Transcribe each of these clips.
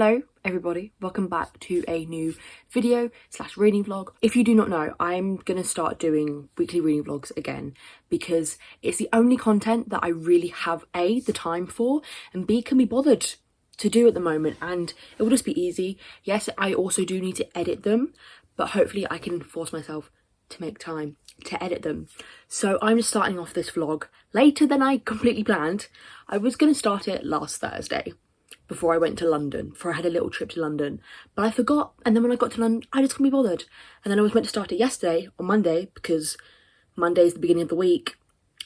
Hello everybody, welcome back to a new video / reading vlog. If you do not know, I'm gonna start doing weekly reading vlogs again because it's the only content that I really have A, the time for, and B, can be bothered to do at the moment, and it will just be easy. Yes, I also do need to edit them, but hopefully I can force myself to make time to edit them. So I'm just starting off this vlog later than I completely planned. I was gonna start it last Thursday, before I went to London, before I had a little trip to London, but I forgot, and then when I got to London I just couldn't be bothered, and then I was meant to start it yesterday on Monday because Monday is the beginning of the week,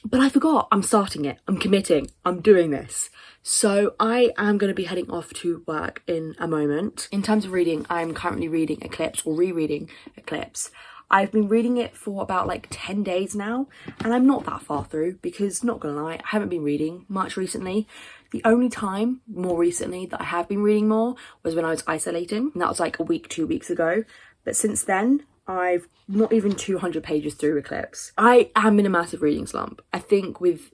but I forgot. I'm starting it, I'm committing, I'm doing this. So I am going to be heading off to work in a moment. In terms of reading, I'm currently reading Eclipse, or rereading Eclipse. I've been reading it for about like 10 days now, and I'm not that far through because, not gonna lie, I haven't been reading much recently. The only time more recently that I have been reading more was when I was isolating, and that was like a week, 2 weeks ago. But since then, I've not even 200 pages through Eclipse. I am in a massive reading slump. I think with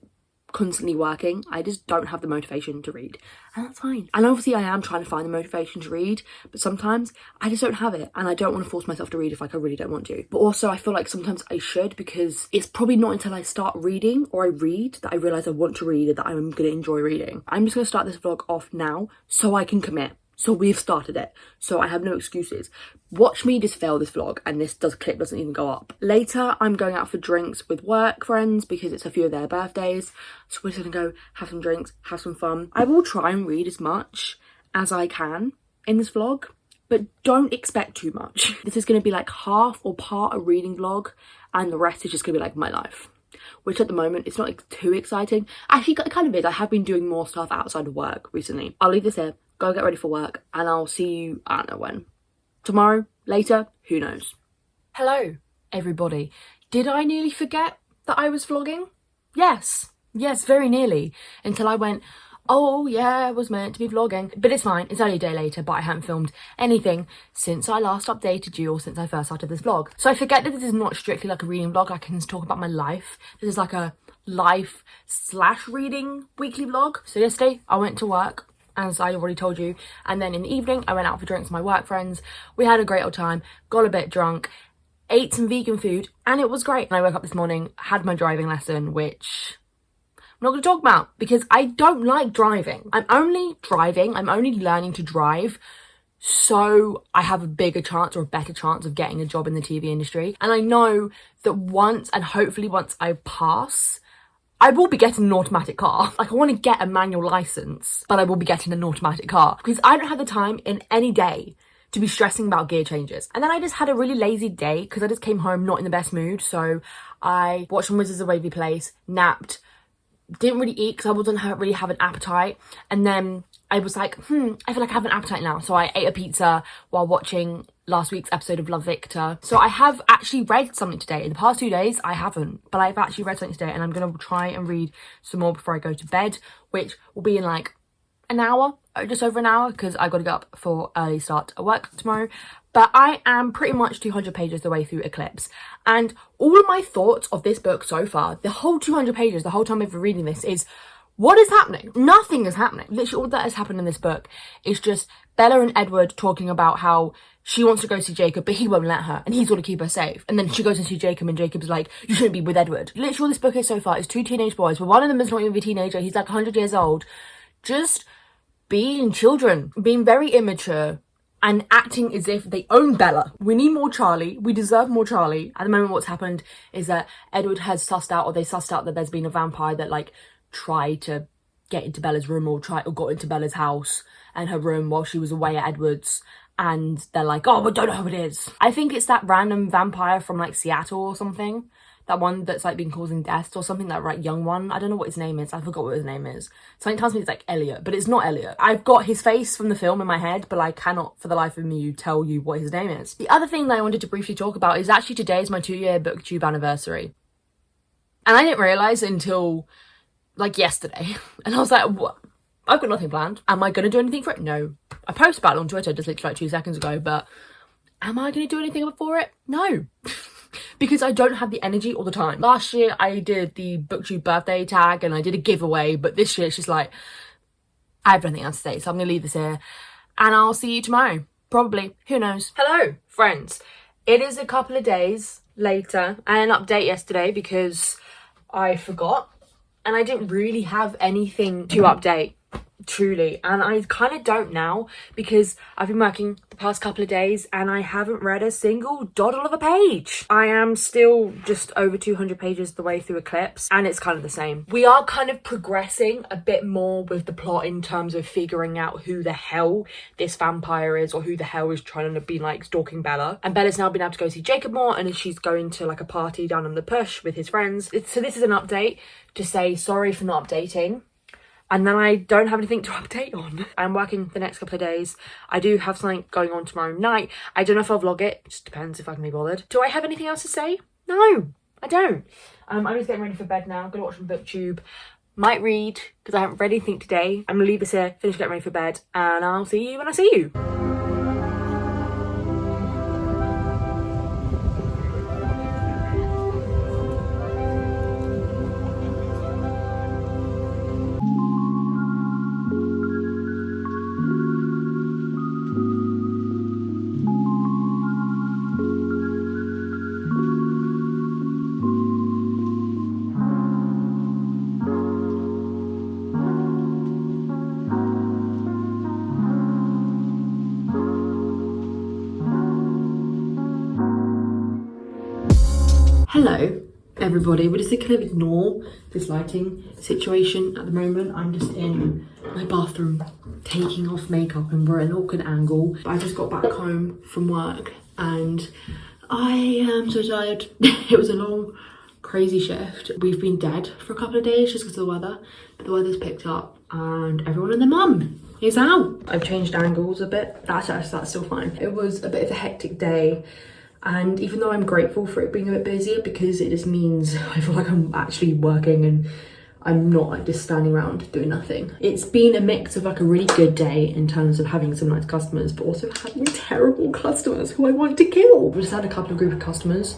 constantly working, I just don't have the motivation to read, and that's fine. And obviously I am trying to find the motivation to read, but sometimes I just don't have it, and I don't want to force myself to read if like I really don't want to. But also I feel like sometimes I should, because it's probably not until I start reading or I read that I realise I want to read and that I'm going to enjoy reading. I'm just going to start this vlog off now so I can commit. So we've started it, so I have no excuses. Watch me just fail this vlog and this clip doesn't even go up. Later, I'm going out for drinks with work friends because it's a few of their birthdays. So we're just gonna go have some drinks, have some fun. I will try and read as much as I can in this vlog, but don't expect too much. This is gonna be like half or part a reading vlog, and the rest is just gonna be like my life, which at the moment it's not like too exciting. Actually, it kind of is. I have been doing more stuff outside of work recently. I'll leave this here, go get ready for work, and I'll see you, I don't know when. Tomorrow, later, who knows. Hello, everybody. Did I nearly forget that I was vlogging? Yes, very nearly. Until I went, oh yeah, I was meant to be vlogging. But it's fine, it's only a day later, but I haven't filmed anything since I last updated you, or since I first started this vlog. So I forget that this is not strictly like a reading vlog. I can just talk about my life. This is like a life / reading weekly vlog. So yesterday, I went to work, as I already told you, and then in the evening I went out for drinks with my work friends. We had a great old time, got a bit drunk, ate some vegan food, and it was great. And I woke up this morning, had my driving lesson, which I'm not going to talk about because I don't like driving. I'm only learning to drive so I have a bigger chance, or a better chance, of getting a job in the TV industry. And I know that once, and hopefully once I pass, I will be getting an automatic car. Like, I want to get a manual license, but I will be getting an automatic car because I don't have the time in any day to be stressing about gear changes. And then I just had a really lazy day because I just came home not in the best mood. So I watched some Wizards of Waverly Place, napped, didn't really eat because I wasn't really have an appetite. And then I was like, I feel like I have an appetite now. So I ate a pizza while watching last week's episode of Love, Victor. So I have actually read something today. In the past 2 days, I haven't, but I've actually read something today, and I'm going to try and read some more before I go to bed, which will be in like an hour, just over an hour, because I got to get up for early start at work tomorrow. But I am pretty much 200 pages the way through Eclipse, and all of my thoughts of this book so far, the whole 200 pages, the whole time I've been reading this, is what is happening? Nothing is happening. Literally all that has happened in this book is just Bella and Edward talking about how she wants to go see Jacob, but he won't let her, and he's got to keep her safe. And then she goes to see Jacob, and Jacob's like, you shouldn't be with Edward. Literally all this book is so far is 2 teenage boys, but one of them is not even a teenager. He's like 100 years old, just being children, being very immature, and acting as if they own Bella. We need more Charlie. We deserve more Charlie. At the moment, what's happened is that Edward has sussed out, or they sussed out, that there's been a vampire that like tried to get into Bella's room, or got into Bella's house and her room while she was away at Edward's. And they're like, oh, we don't know who it is. I think it's that random vampire from like Seattle or something. That one that's like been causing deaths or something, that right young one. I don't know what his name is. I forgot what his name is. Something tells me it's like Elliot, but it's not Elliot. I've got his face from the film in my head, but I cannot for the life of me tell you what his name is. The other thing that I wanted to briefly talk about is actually today is my 2-year booktube anniversary. And I didn't realise until like yesterday. And I was like, what? I've got nothing planned. Am I going to do anything for it? No. I posted about it on Twitter just literally like 2 seconds ago, but am I going to do anything for it? No. Because I don't have the energy all the time. Last year I did the booktube birthday tag and I did a giveaway, but this year it's just like, I have nothing else to say, so I'm going to leave this here. and I'll see you tomorrow. Probably. Who knows? Hello, friends. It is a couple of days later and an update yesterday because I forgot and I didn't really have anything to update. Truly, and I kind of don't now because I've been working the past couple of days and I haven't read a single doddle of a page. I am still just over 200 pages the way through Eclipse and it's kind of the same. We are kind of progressing a bit more with the plot in terms of figuring out who the hell this vampire is or who the hell is trying to be like stalking Bella. And Bella's now been able to go see Jacob more and she's going to like a party down on the push with his friends. So this is an update to say sorry for not updating. And then I don't have anything to update on. I'm working the next couple of days. I do have something going on tomorrow night. I don't know if I'll vlog it. Just depends if I can be bothered. Do I have anything else to say? No, I don't. I'm just getting ready for bed now. I'm going to watch some BookTube. Might read, because I haven't read anything today. I'm going to leave this here, finish getting ready for bed, and I'll see you when I see you. Hello everybody, we're just going to ignore this lighting situation at the moment. I'm just in my bathroom taking off makeup and we're at an awkward angle. I just got back home from work and I am so tired. It was a long crazy shift. We've been dead for a couple of days just because of the weather, but the weather's picked up and everyone and their mum is out. I've changed angles a bit. That's still fine. It was a bit of a hectic day. And even though I'm grateful for it being a bit busier because it just means I feel like I'm actually working and I'm not like just standing around doing nothing. It's been a mix of like a really good day in terms of having some nice customers, but also having terrible customers who I want to kill. We just had a couple of group of customers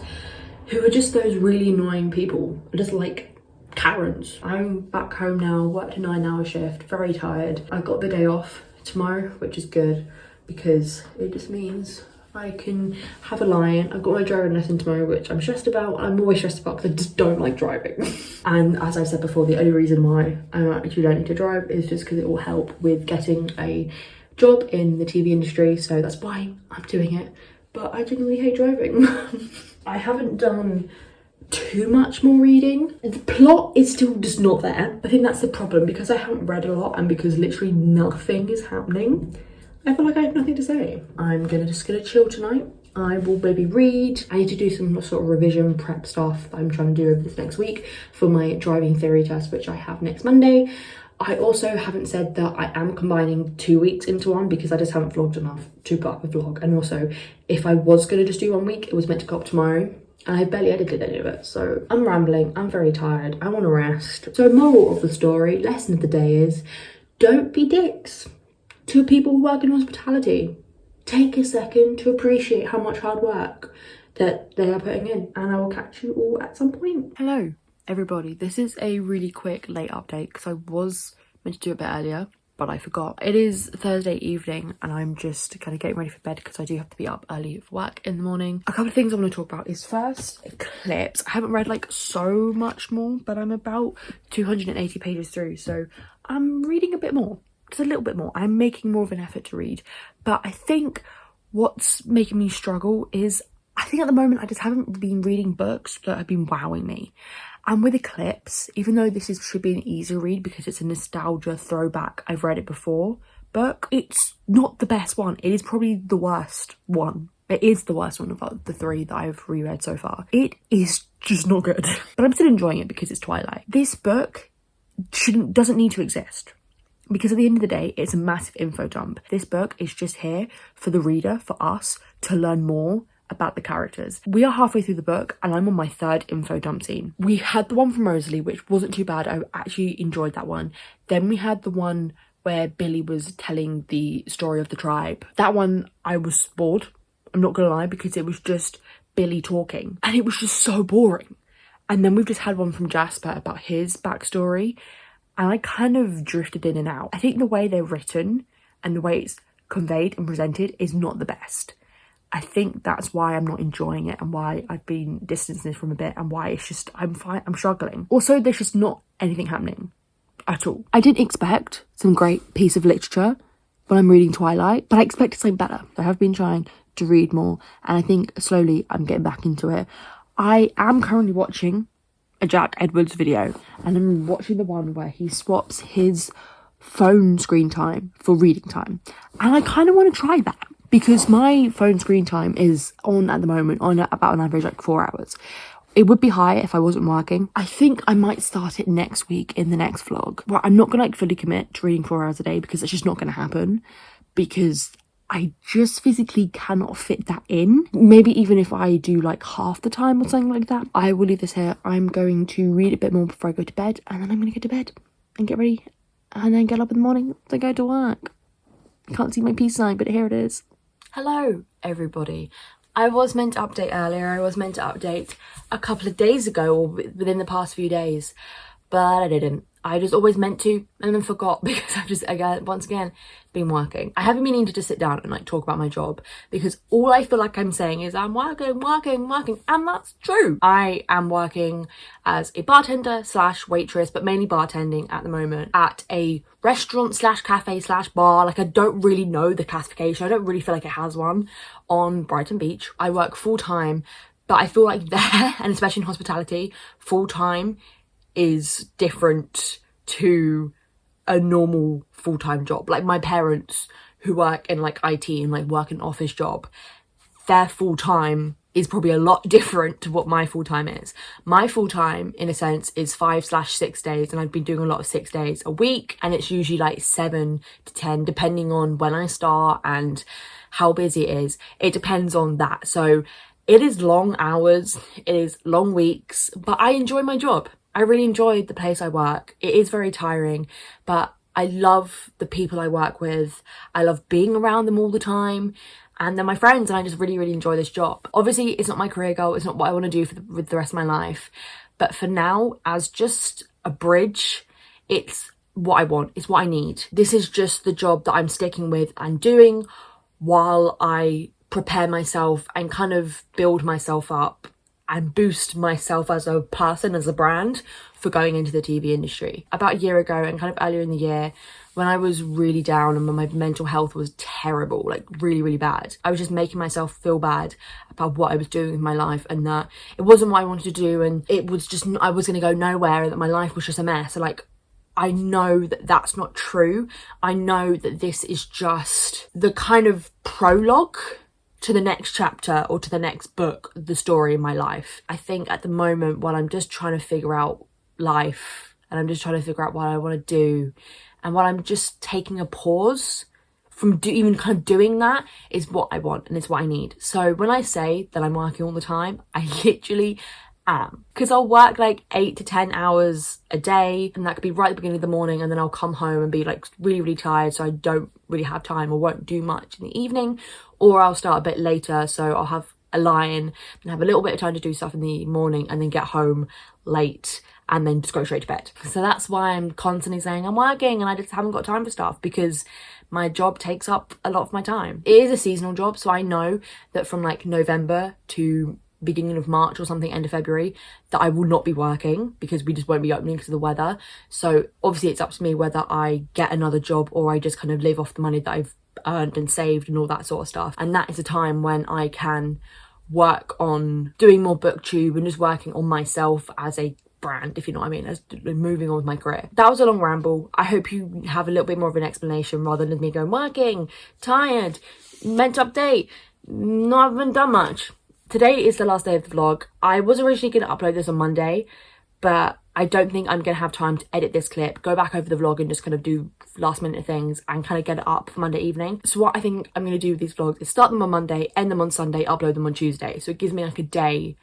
who are just those really annoying people, just like Karens. I'm back home now, worked a 9-hour shift, very tired. I've got the day off tomorrow, which is good because it just means I can have a lie-in. I've got my driving lesson tomorrow, which I'm stressed about. I'm always stressed about because I just don't like driving. And as I've said before, the only reason why I actually don't need to drive is just because it will help with getting a job in the TV industry. So that's why I'm doing it. But I genuinely hate driving. I haven't done too much more reading. The plot is still just not there. I think that's the problem because I haven't read a lot and because literally nothing is happening. I feel like I have nothing to say. I'm just gonna chill tonight. I will maybe read. I need to do some sort of revision prep stuff that I'm trying to do over this next week for my driving theory test, which I have next Monday. I also haven't said that I am combining 2 weeks into one because I just haven't vlogged enough to put up a vlog. And also, if I was gonna just do 1 week, it was meant to go up tomorrow. And I barely edited any of it. So I'm rambling, I'm very tired, I wanna rest. So moral of the story, lesson of the day is, don't be dicks to people who work in hospitality. Take a second to appreciate how much hard work that they are putting in, and I will catch you all at some point. Hello everybody, this is a really quick late update because I was meant to do it a bit earlier but I forgot. It is Thursday evening and I'm just kind of getting ready for bed because I do have to be up early for work in the morning. A couple of things I want to talk about is first, Eclipse. I haven't read like so much more, but I'm about 280 pages through, so I'm reading a bit more. Just a little bit more. I'm making more of an effort to read, but I think what's making me struggle is I think at the moment I just haven't been reading books that have been wowing me. And with Eclipse, even though should be an easy read because it's a nostalgia throwback, I've read it before, book, it's not the best one. It is probably the worst one. It is the worst one of the three that I've reread so far. It is just not good, but I'm still enjoying it because it's Twilight. This book doesn't need to exist. Because at the end of the day, it's a massive info dump. This book is just here for the reader, for us, to learn more about the characters. We are halfway through the book and I'm on my third info dump scene. We had the one from Rosalie, which wasn't too bad. I actually enjoyed that one. Then we had the one where Billy was telling the story of the tribe. That one, I was bored. I'm not gonna lie, because it was just Billy talking and it was just so boring. And then we've just had one from Jasper about his backstory. And I kind of drifted in and out. I think the way they're written and the way it's conveyed and presented is not the best. I think that's why I'm not enjoying it and why I've been distancing this from a bit and why it's just, I'm struggling. Also, there's just not anything happening at all. I didn't expect some great piece of literature when I'm reading Twilight, but I expected something better. I have been trying to read more, and I think slowly I'm getting back into it. I am currently watching a Jack Edwards video, and I'm watching the one where he swaps his phone screen time for reading time, and I kind of want to try that because my phone screen time is on at the moment on about an average like 4 hours. It would be higher if I wasn't working. I think I might start it next week in the next vlog. Well, I'm not gonna like fully commit to reading 4 hours a day because it's just not gonna happen, because I just physically cannot fit that in. Maybe even if I do like half the time or something like that. I will leave this here. I'm going to read a bit more before I go to bed, and then I'm gonna go to bed and get ready and then get up in the morning to go to work. Can't see my peace sign, but here it is. Hello, everybody. I was meant to update earlier. I was meant to update a couple of days ago or within the past few days, but I didn't. I just always meant to and then forgot because I've just, once again, been working. I haven't been needing to just sit down and like talk about my job because all I feel like I'm saying is I'm working, and that's true. I am working as a bartender slash waitress, but mainly bartending at the moment at a restaurant slash cafe slash bar. Like, I don't really know the classification. I don't really feel like it has one on Brighton Beach. I work full time, but I feel like there, and especially in hospitality, full time is different to a normal full-time job. Like, my parents who work in like IT and like work an office job, their full-time is probably a lot different to what my full-time is. My full-time, in a sense, is 5/6 days, and I've been doing a lot of 6 days a week, and it's usually like 7 to 10 depending on when I start and how busy it is. It depends on that. So it is long hours, it is long weeks, but I enjoy my job. I really enjoy the place I work. It is very tiring, but I love the people I work with. I love being around them all the time. And they're my friends, and I just really, really enjoy this job. Obviously, it's not my career goal. It's not what I want to do with the rest of my life. But for now, as just a bridge, it's what I want. It's what I need. This is just the job that I'm sticking with and doing while I prepare myself and kind of build myself up and boost myself as a person, as a brand, for going into the TV industry. About a year ago and kind of earlier in the year, when I was really down and when my mental health was terrible, like really, really bad, I was just making myself feel bad about what I was doing with my life and that it wasn't what I wanted to do, and it was just, I was going to go nowhere, and that my life was just a mess. So like, I know that that's not true. I know that this is just the kind of prologue to the next chapter or to the next book, the story in my life. I think at the moment, while I'm just trying to figure out life and I'm just trying to figure out what I want to do, and while I'm just taking a pause from even kind of doing that, is what I want and it's what I need. So when I say that I'm working all the time, I literally am, because I'll work like 8 to 10 hours a day, and that could be right at the beginning of the morning, and then I'll come home and be like really, really tired, so I don't really have time or won't do much in the evening, or I'll start a bit later, so I'll have a lie-in and have a little bit of time to do stuff in the morning, and then get home late and then just go straight to bed. So that's why I'm constantly saying I'm working and I just haven't got time for stuff, because my job takes up a lot of my time. It is a seasonal job, so I know that from like November to beginning of March or something, end of February, that I will not be working because we just won't be opening because of the weather. So obviously it's up to me whether I get another job or I just kind of live off the money that I've earned and saved and all that sort of stuff. And that is a time when I can work on doing more booktube and just working on myself as a brand, if you know what I mean, as moving on with my career. That was a long ramble. I hope you have a little bit more of an explanation rather than me going working, tired, meant to update, not even done much. Today is the last day of the vlog. I was originally going to upload this on Monday, but I don't think I'm going to have time to edit this clip, go back over the vlog and just kind of do last minute things and kind of get it up for Monday evening. So what I think I'm going to do with these vlogs is start them on Monday, end them on Sunday, upload them on Tuesday. So it gives me like a day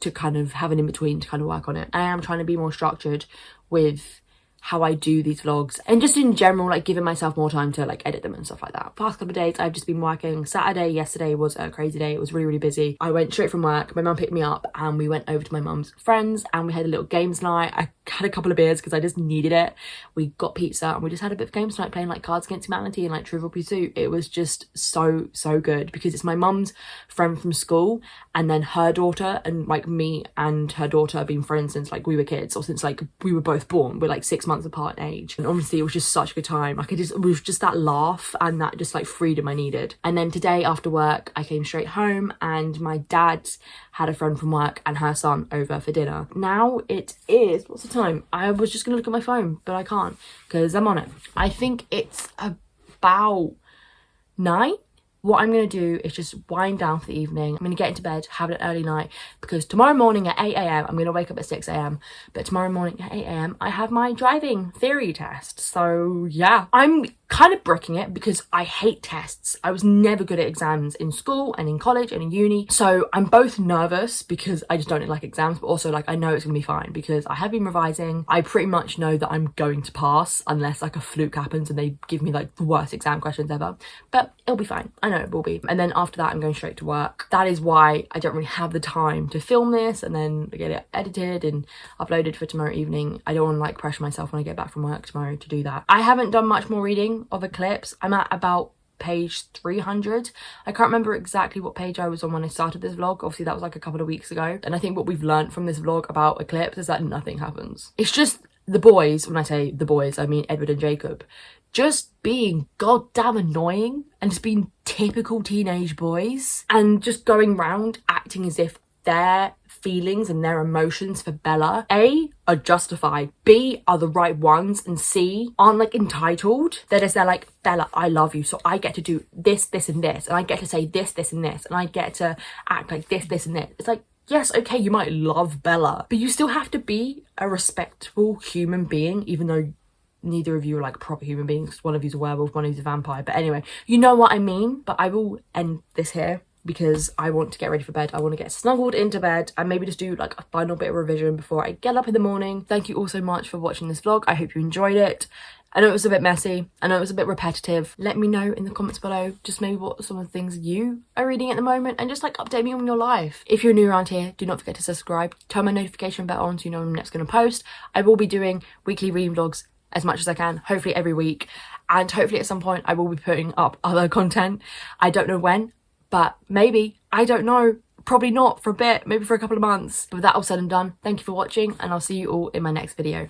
to kind of have an in-between to kind of work on it. I am trying to be more structured with how I do these vlogs, and just in general, like giving myself more time to like edit them and stuff like that. Past couple of days I've just been working. Saturday, yesterday was a crazy day. It was really busy. I went straight from work, my mum picked me up and we went over to my mum's friends and we had a little games night. I had a couple of beers because I just needed it. We got pizza and we just had a bit of games night, playing like Cards Against Humanity and like Trivial Pursuit. It was just so good because it's my mum's friend from school, and then her daughter, and like me and her daughter have been friends since like we were kids, or since like we were both born. We're like 6 months apart in age, and honestly it was just such a good time. Like it was just that laugh and that just like freedom I needed. And then today after work I came straight home and my dad had a friend from work and her son over for dinner. Now it is, what's the time? I was just gonna look at my phone but I can't because I'm on it. I think it's about 9. What I'm going to do is just wind down for the evening. I'm going to get into bed, have an early night, because tomorrow morning at 8 a.m, I'm going to wake up at 6 a.m, but tomorrow morning at 8 a.m, I have my driving theory test. So yeah, I'm kind of bricking it because I hate tests. I was never good at exams in school and in college and in uni. So I'm both nervous because I just don't like exams, but also like I know it's going to be fine because I have been revising. I pretty much know that I'm going to pass unless like a fluke happens and they give me like the worst exam questions ever, but it'll be fine. I know it will be. And then after that I'm going straight to work. That is why I don't really have the time to film this and then get it edited and uploaded for tomorrow evening. I don't want to like pressure myself when I get back from work tomorrow to do that. I haven't done much more reading of Eclipse. I'm at about page 300. I can't remember exactly what page I was on when I started this vlog. Obviously that was like a couple of weeks ago, and I think what we've learned from this vlog about Eclipse is that nothing happens. It's just the boys, when I say the boys I mean Edward and Jacob, just being goddamn annoying and just being typical teenage boys and just going round acting as if their feelings and their emotions for Bella, A, are justified, B, are the right ones, and C, aren't like entitled. They're like, Bella, I love you, so I get to do this, this and this, and I get to say this, this and this, and I get to act like this, this and this. It's like, yes, okay, you might love Bella, but you still have to be a respectable human being, even though neither of you are like proper human beings. One of you's a werewolf, one of you's a vampire, but anyway, you know what I mean. But I will end this here because I want to get ready for bed. I want to get snuggled into bed and maybe just do like a final bit of revision before I get up in the morning. Thank you all so much for watching this vlog. I hope you enjoyed it. I know it was a bit messy. I know it was a bit repetitive. Let me know in the comments below just maybe what some of the things you are reading at the moment, and just like update me on your life. If you're new around here, do not forget to subscribe. Turn my notification bell on so you know when I'm next going to post. I will be doing weekly reading vlogs as much as I can, hopefully every week, and hopefully at some point I will be putting up other content. I don't know when, but maybe. I don't know. Probably not for a bit, maybe for a couple of months. But with that all said and done, thank you for watching and I'll see you all in my next video.